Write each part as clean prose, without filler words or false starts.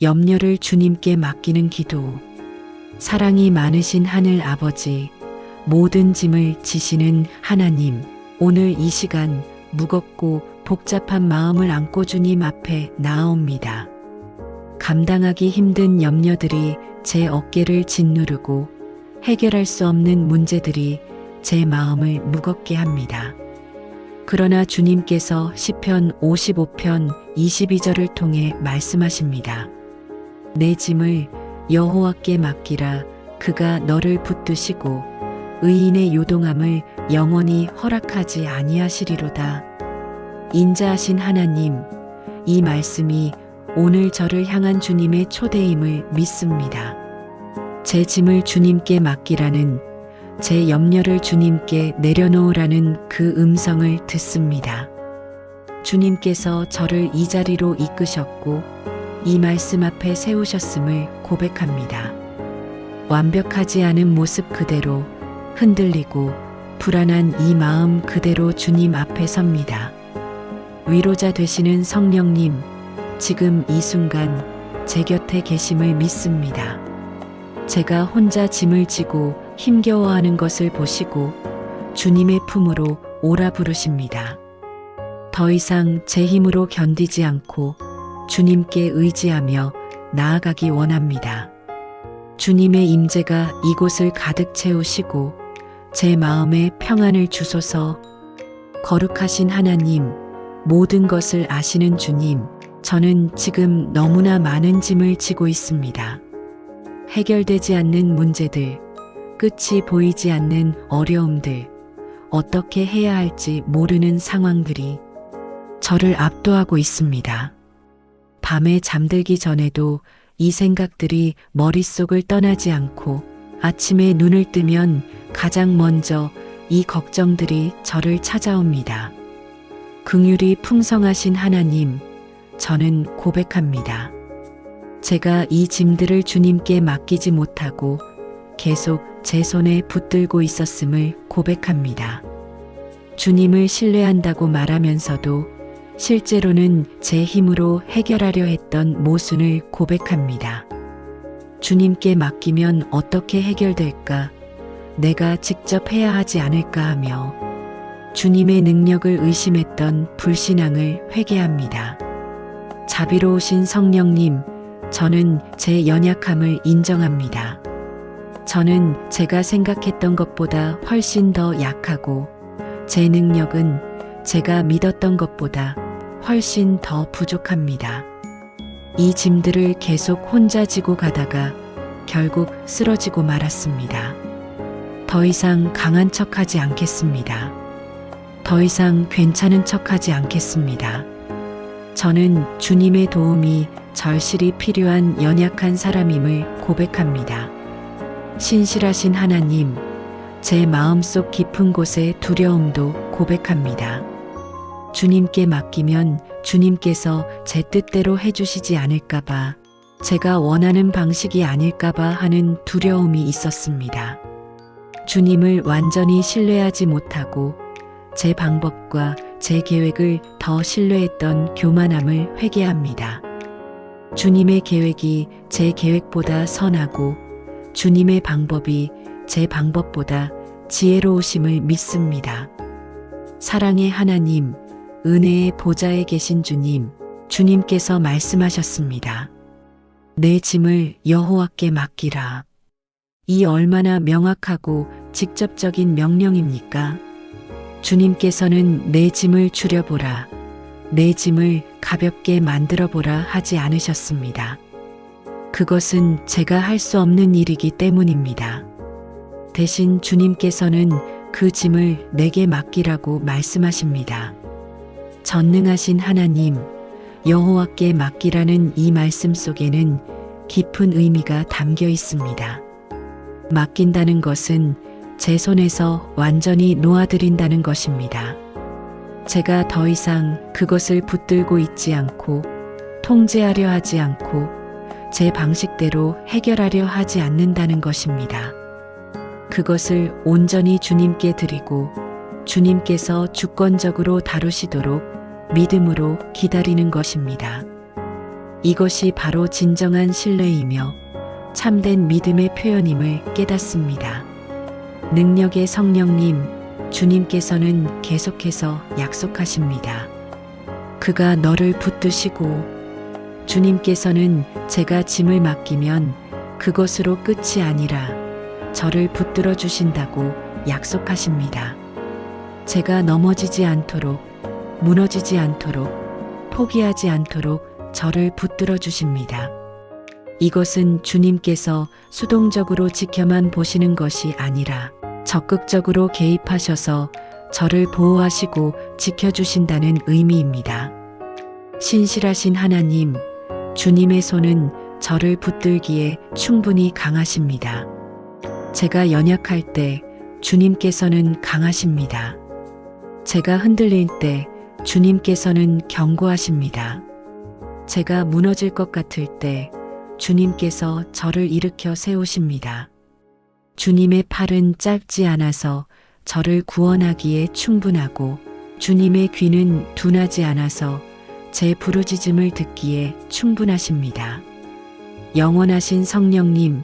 염려를 주님께 맡기는 기도. 사랑이 많으신 하늘 아버지, 모든 짐을 지시는 하나님, 오늘 이 시간 무겁고 복잡한 마음을 안고 주님 앞에 나아옵니다. 감당하기 힘든 염려들이 제 어깨를 짓누르고 해결할 수 없는 문제들이 제 마음을 무겁게 합니다. 그러나 주님께서 시편 55편 22절을 통해 말씀하십니다. 내 짐을 여호와께 맡기라. 그가 너를 붙드시고 의인의 요동함을 영원히 허락하지 아니하시리로다. 인자하신 하나님, 이 말씀이 오늘 저를 향한 주님의 초대임을 믿습니다. 제 짐을 주님께 맡기라는, 제 염려를 주님께 내려놓으라는 그 음성을 듣습니다. 주님께서 저를 이 자리로 이끄셨고 이 말씀 앞에 세우셨음을 고백합니다. 완벽하지 않은 모습 그대로, 흔들리고 불안한 이 마음 그대로 주님 앞에 섭니다. 위로자 되시는 성령님, 지금 이 순간 제 곁에 계심을 믿습니다. 제가 혼자 짐을 지고 힘겨워하는 것을 보시고 주님의 품으로 오라 부르십니다. 더 이상 제 힘으로 견디지 않고 주님께 의지하며 나아가기 원합니다. 주님의 임재가 이곳을 가득 채우시고 제 마음에 평안을 주소서. 거룩하신 하나님, 모든 것을 아시는 주님, 저는 지금 너무나 많은 짐을 지고 있습니다. 해결되지 않는 문제들, 끝이 보이지 않는 어려움들, 어떻게 해야 할지 모르는 상황들이 저를 압도하고 있습니다. 밤에 잠들기 전에도 이 생각들이 머릿속을 떠나지 않고 아침에 눈을 뜨면 가장 먼저 이 걱정들이 저를 찾아옵니다. 긍휼이 풍성하신 하나님, 저는 고백합니다. 제가 이 짐들을 주님께 맡기지 못하고 계속 제 손에 붙들고 있었음을 고백합니다. 주님을 신뢰한다고 말하면서도 실제로는 제 힘으로 해결하려 했던 모순을 고백합니다. 주님께 맡기면 어떻게 해결될까? 내가 직접 해야 하지 않을까 하며 주님의 능력을 의심했던 불신앙을 회개합니다. 자비로우신 성령님, 저는 제 연약함을 인정합니다. 저는 제가 생각했던 것보다 훨씬 더 약하고 제 능력은 제가 믿었던 것보다 훨씬 더 부족합니다. 이 짐들을 계속 혼자 지고 가다가 결국 쓰러지고 말았습니다. 더 이상 강한 척하지 않겠습니다. 더 이상 괜찮은 척하지 않겠습니다. 저는 주님의 도움이 절실히 필요한 연약한 사람임을 고백합니다. 신실하신 하나님, 제 마음속 깊은 곳의 두려움도 고백합니다. 주님께 맡기면 주님께서 제 뜻대로 해주시지 않을까봐, 제가 원하는 방식이 아닐까봐 하는 두려움이 있었습니다. 주님을 완전히 신뢰하지 못하고 제 방법과 제 계획을 더 신뢰했던 교만함을 회개합니다. 주님의 계획이 제 계획보다 선하고 주님의 방법이 제 방법보다 지혜로우심을 믿습니다. 사랑의 하나님, 은혜의 보좌에 계신 주님, 주님께서 말씀하셨습니다. 내 짐을 여호와께 맡기라. 이 얼마나 명확하고 직접적인 명령입니까? 주님께서는 내 짐을 줄여보라, 내 짐을 가볍게 만들어보라 하지 않으셨습니다. 그것은 제가 할 수 없는 일이기 때문입니다. 대신 주님께서는 그 짐을 내게 맡기라고 말씀하십니다. 전능하신 하나님, 여호와께 맡기라는 이 말씀 속에는 깊은 의미가 담겨 있습니다. 맡긴다는 것은 제 손에서 완전히 놓아드린다는 것입니다. 제가 더 이상 그것을 붙들고 있지 않고 통제하려 하지 않고 제 방식대로 해결하려 하지 않는다는 것입니다. 그것을 온전히 주님께 드리고 주님께서 주권적으로 다루시도록 믿음으로 기다리는 것입니다. 이것이 바로 진정한 신뢰이며 참된 믿음의 표현임을 깨닫습니다. 능력의 성령님, 주님께서는 계속해서 약속하십니다. 그가 너를 붙드시고 주님께서는 제가 짐을 맡기면 그것으로 끝이 아니라 저를 붙들어 주신다고 약속하십니다. 제가 넘어지지 않도록, 무너지지 않도록, 포기하지 않도록 저를 붙들어 주십니다. 이것은 주님께서 수동적으로 지켜만 보시는 것이 아니라 적극적으로 개입하셔서 저를 보호하시고 지켜주신다는 의미입니다. 신실하신 하나님, 주님의 손은 저를 붙들기에 충분히 강하십니다. 제가 연약할 때 주님께서는 강하십니다. 제가 흔들릴 때 주님께서는 견고하십니다. 제가 무너질 것 같을 때 주님께서 저를 일으켜 세우십니다. 주님의 팔은 짧지 않아서 저를 구원하기에 충분하고 주님의 귀는 둔하지 않아서 제 부르짖음을 듣기에 충분하십니다. 영원하신 성령님,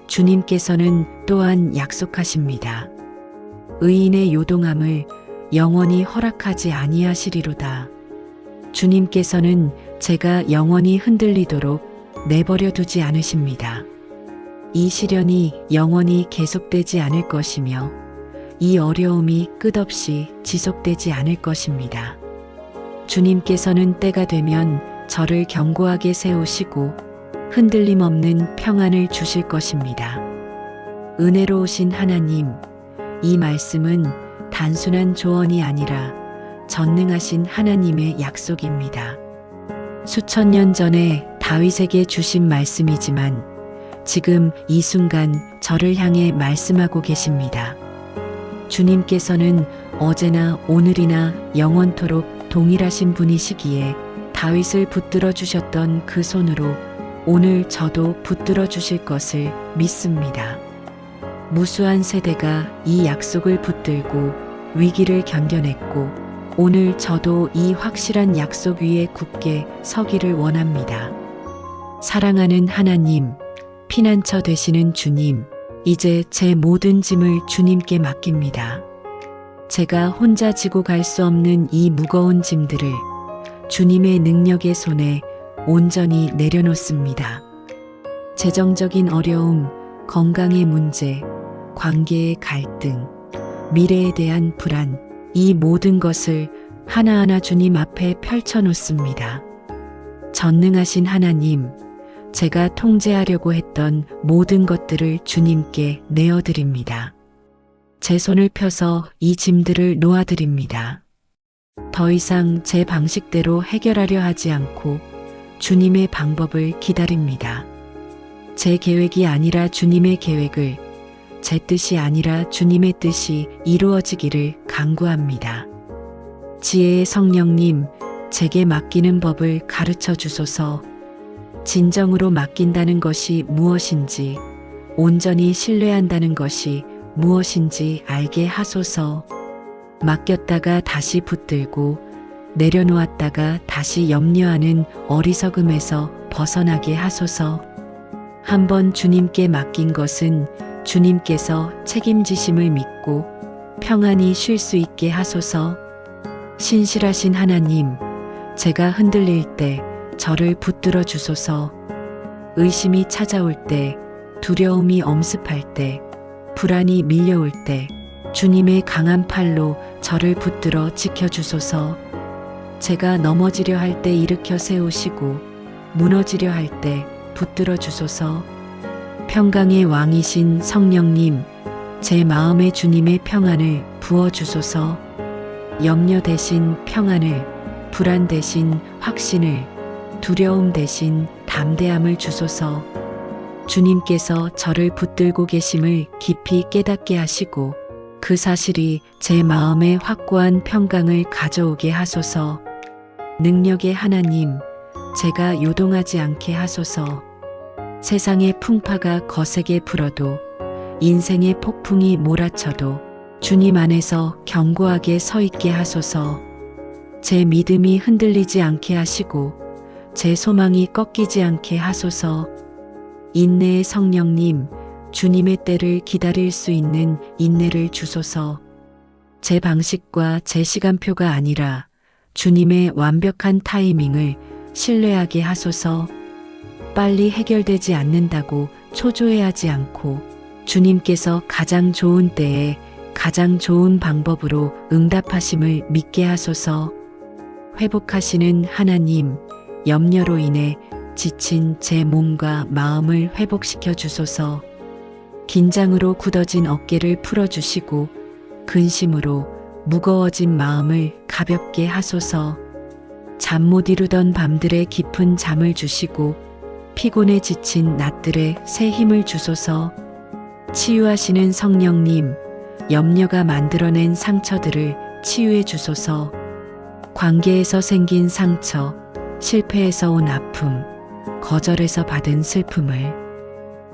주님께서는 또한 약속하십니다. 의인의 요동함을 영원히 허락하지 아니하시리로다. 주님께서는 제가 영원히 흔들리도록 내버려 두지 않으십니다. 이 시련이 영원히 계속되지 않을 것이며 이 어려움이 끝없이 지속되지 않을 것입니다. 주님께서는 때가 되면 저를 견고하게 세우시고 흔들림 없는 평안을 주실 것입니다. 은혜로우신 하나님, 이 말씀은 단순한 조언이 아니라 전능하신 하나님의 약속입니다. 수천 년 전에 다윗에게 주신 말씀이지만 지금 이 순간 저를 향해 말씀하고 계십니다. 주님께서는 어제나 오늘이나 영원토록 동일하신 분이시기에 다윗을 붙들어 주셨던 그 손으로 오늘 저도 붙들어 주실 것을 믿습니다. 무수한 세대가 이 약속을 붙들고 위기를 견뎌냈고 오늘 저도 이 확실한 약속 위에 굳게 서기를 원합니다. 사랑하는 하나님, 피난처 되시는 주님, 이제 제 모든 짐을 주님께 맡깁니다. 제가 혼자 지고 갈 수 없는 이 무거운 짐들을 주님의 능력의 손에 온전히 내려놓습니다. 재정적인 어려움, 건강의 문제, 관계의 갈등, 미래에 대한 불안, 이 모든 것을 하나하나 주님 앞에 펼쳐놓습니다. 전능하신 하나님, 제가 통제하려고 했던 모든 것들을 주님께 내어드립니다. 제 손을 펴서 이 짐들을 놓아드립니다. 더 이상 제 방식대로 해결하려 하지 않고 주님의 방법을 기다립니다. 제 계획이 아니라 주님의 계획을, 제 뜻이 아니라 주님의 뜻이 이루어지기를 간구합니다. 지혜의 성령님, 제게 맡기는 법을 가르쳐 주소서. 진정으로 맡긴다는 것이 무엇인지, 온전히 신뢰한다는 것이 무엇인지 알게 하소서. 맡겼다가 다시 붙들고 내려놓았다가 다시 염려하는 어리석음에서 벗어나게 하소서. 한번 주님께 맡긴 것은 주님께서 책임지심을 믿고 평안히 쉴 수 있게 하소서. 신실하신 하나님, 제가 흔들릴 때 저를 붙들어 주소서. 의심이 찾아올 때, 두려움이 엄습할 때, 불안이 밀려올 때 주님의 강한 팔로 저를 붙들어 지켜주소서. 제가 넘어지려 할 때 일으켜 세우시고 무너지려 할 때 붙들어 주소서. 평강의 왕이신 성령님, 제 마음에 주님의 평안을 부어주소서. 염려 대신 평안을, 불안 대신 확신을, 두려움 대신 담대함을 주소서. 주님께서 저를 붙들고 계심을 깊이 깨닫게 하시고 그 사실이 제 마음에 확고한 평강을 가져오게 하소서. 능력의 하나님, 제가 요동하지 않게 하소서. 세상의 풍파가 거세게 불어도 인생의 폭풍이 몰아쳐도 주님 안에서 견고하게 서 있게 하소서. 제 믿음이 흔들리지 않게 하시고 제 소망이 꺾이지 않게 하소서. 인내의 성령님, 주님의 때를 기다릴 수 있는 인내를 주소서. 제 방식과 제 시간표가 아니라 주님의 완벽한 타이밍을 신뢰하게 하소서. 빨리 해결되지 않는다고 초조해하지 않고 주님께서 가장 좋은 때에 가장 좋은 방법으로 응답하심을 믿게 하소서. 회복하시는 하나님, 염려로 인해 지친 제 몸과 마음을 회복시켜 주소서. 긴장으로 굳어진 어깨를 풀어주시고 근심으로 무거워진 마음을 가볍게 하소서. 잠 못 이루던 밤들의 깊은 잠을 주시고 피곤에 지친 낮들의 새 힘을 주소서. 치유하시는 성령님, 염려가 만들어낸 상처들을 치유해 주소서. 관계에서 생긴 상처, 실패에서 온 아픔, 거절에서 받은 슬픔을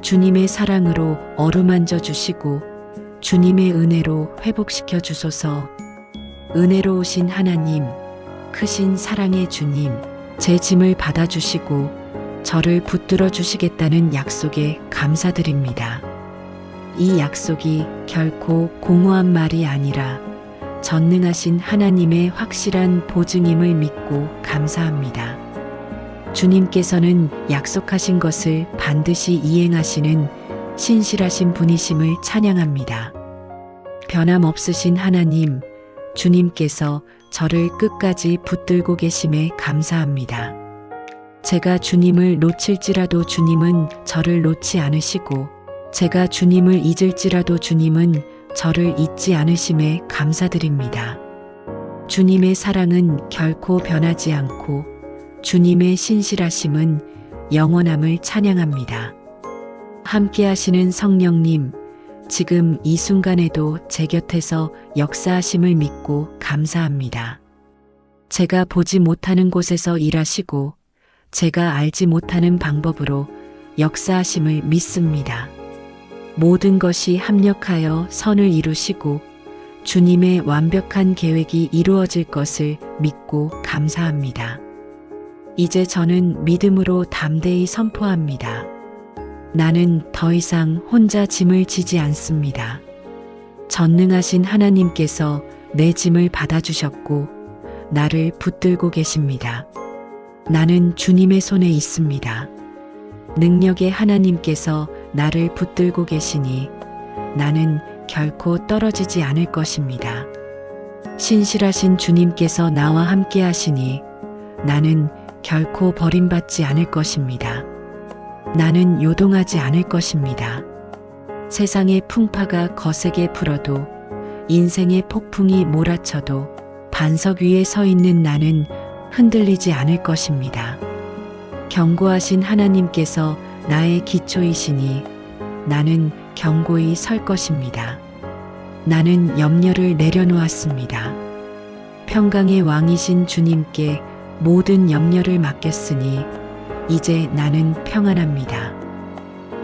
주님의 사랑으로 어루만져 주시고 주님의 은혜로 회복시켜 주소서. 은혜로우신 하나님, 크신 사랑의 주님, 제 짐을 받아주시고 저를 붙들어 주시겠다는 약속에 감사드립니다. 이 약속이 결코 공허한 말이 아니라 전능하신 하나님의 확실한 보증임을 믿고 감사합니다. 주님께서는 약속하신 것을 반드시 이행하시는 신실하신 분이심을 찬양합니다. 변함없으신 하나님, 주님께서 저를 끝까지 붙들고 계심에 감사합니다. 제가 주님을 놓칠지라도 주님은 저를 놓지 않으시고 제가 주님을 잊을지라도 주님은 저를 잊지 않으심에 감사드립니다. 주님의 사랑은 결코 변하지 않고 주님의 신실하심은 영원함을 찬양합니다. 함께 하시는 성령님, 지금 이 순간에도 제 곁에서 역사하심을 믿고 감사합니다. 제가 보지 못하는 곳에서 일하시고 제가 알지 못하는 방법으로 역사하심을 믿습니다. 모든 것이 합력하여 선을 이루시고 주님의 완벽한 계획이 이루어질 것을 믿고 감사합니다. 이제 저는 믿음으로 담대히 선포합니다. 나는 더 이상 혼자 짐을 지지 않습니다. 전능하신 하나님께서 내 짐을 받아주셨고 나를 붙들고 계십니다. 나는 주님의 손에 있습니다. 능력의 하나님께서 나를 붙들고 계시니 나는 결코 떨어지지 않을 것입니다. 신실하신 주님께서 나와 함께 하시니 나는 결코 버림받지 않을 것입니다. 나는 요동하지 않을 것입니다. 세상의 풍파가 거세게 불어도 인생의 폭풍이 몰아쳐도 반석 위에 서 있는 나는 흔들리지 않을 것입니다. 견고하신 하나님께서 나의 기초이시니 나는 견고히 설 것입니다. 나는 염려를 내려놓았습니다. 평강의 왕이신 주님께 모든 염려를 맡겼으니 이제 나는 평안합니다.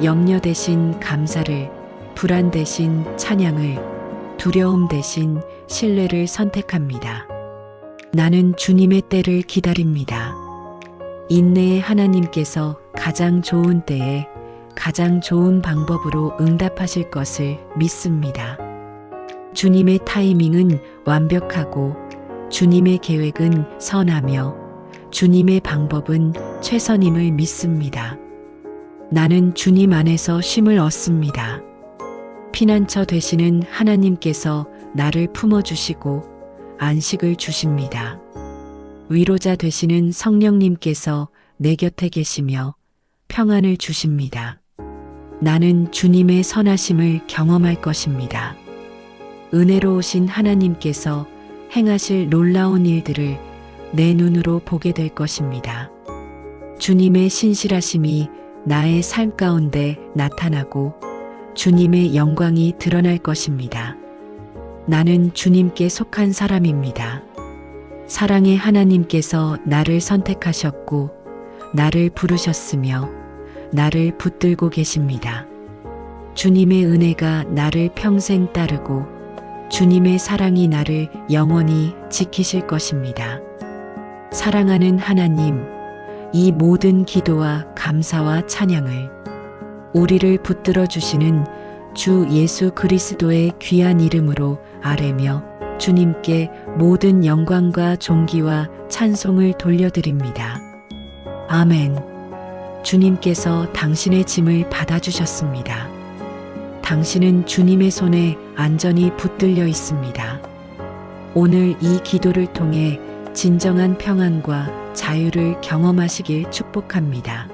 염려 대신 감사를, 불안 대신 찬양을, 두려움 대신 신뢰를 선택합니다. 나는 주님의 때를 기다립니다. 인내의 하나님께서 가장 좋은 때에 가장 좋은 방법으로 응답하실 것을 믿습니다. 주님의 타이밍은 완벽하고 주님의 계획은 선하며 주님의 방법은 최선임을 믿습니다. 나는 주님 안에서 쉼을 얻습니다. 피난처 되시는 하나님께서 나를 품어주시고 안식을 주십니다. 위로자 되시는 성령님께서 내 곁에 계시며 평안을 주십니다. 나는 주님의 선하심을 경험할 것입니다. 은혜로우신 하나님께서 행하실 놀라운 일들을 내 눈으로 보게 될 것입니다. 주님의 신실하심이 나의 삶 가운데 나타나고 주님의 영광이 드러날 것입니다. 나는 주님께 속한 사람입니다. 사랑의 하나님께서 나를 선택하셨고 나를 부르셨으며 나를 붙들고 계십니다. 주님의 은혜가 나를 평생 따르고 주님의 사랑이 나를 영원히 지키실 것입니다. 사랑하는 하나님, 이 모든 기도와 감사와 찬양을 우리를 붙들어 주시는 주 예수 그리스도의 귀한 이름으로 아뢰며 주님께 모든 영광과 존귀와 찬송을 돌려드립니다. 아멘. 주님께서 당신의 짐을 받아주셨습니다. 당신은 주님의 손에 안전히 붙들려 있습니다. 오늘 이 기도를 통해 진정한 평안과 자유를 경험하시길 축복합니다.